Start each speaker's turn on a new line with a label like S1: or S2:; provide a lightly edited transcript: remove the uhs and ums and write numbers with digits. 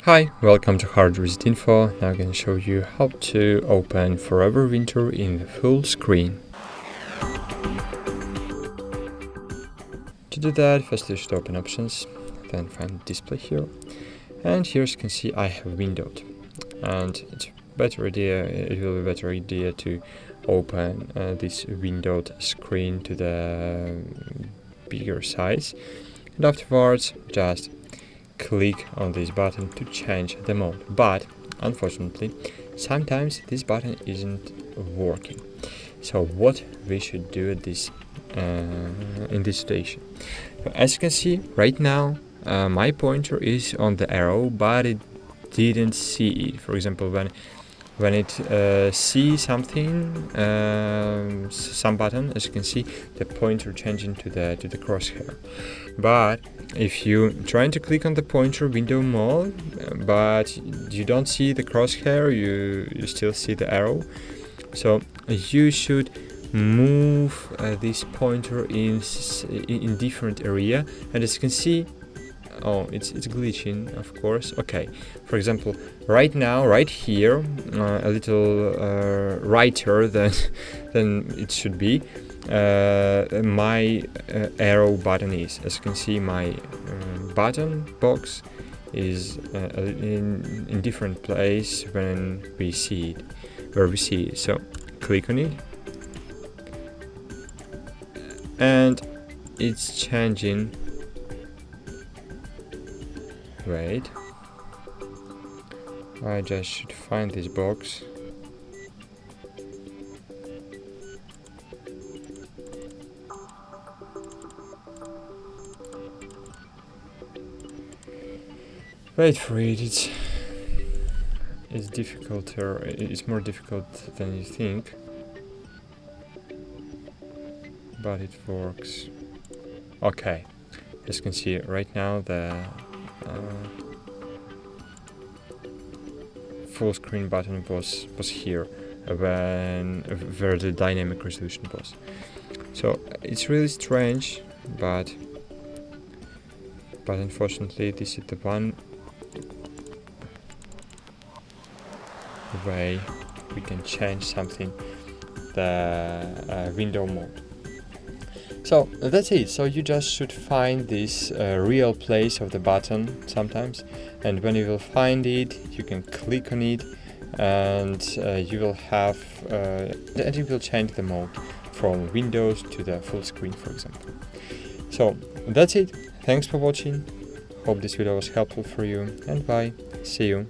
S1: Hi, welcome to HardReset.Info. Now I'm going to show you how to open Forever Winter in the full screen. To do that, first you should open Options, then find Display here. And here as you can see I have windowed. And it will be a better idea to open this windowed screen to the bigger size. And afterwards, just click on this button to change the mode, but unfortunately sometimes this button isn't working. So what we should do at this in this situation, as you can see right now, my pointer is on the arrow, but it didn't see it. For example, when it sees something, some button, as you can see, the pointer changing to the crosshair. But if you trying to click on the pointer window mode, but you don't see the crosshair, you still see the arrow. So you should move this pointer in different area, and as you can see, it's glitching, of course. Okay, for example, right now, right here, a little righter than it should be, my arrow button is. As you can see, my button box is in different place when we see it, where we see it. So click on it, and it's changing. Wait, I just should find this box. Wait for it. It's difficult, or it's more difficult than you think, but it works. Okay, as you can see right now, the full screen button was here where the dynamic resolution was. So it's really strange, but unfortunately this is the one way we can change something, the window mode. So that's it. So you just should find this real place of the button sometimes, and when you will find it, you can click on it, and you will have and it will change the mode from Windows to the full screen, for example. So that's it. Thanks for watching. Hope this video was helpful for you, and bye. See you.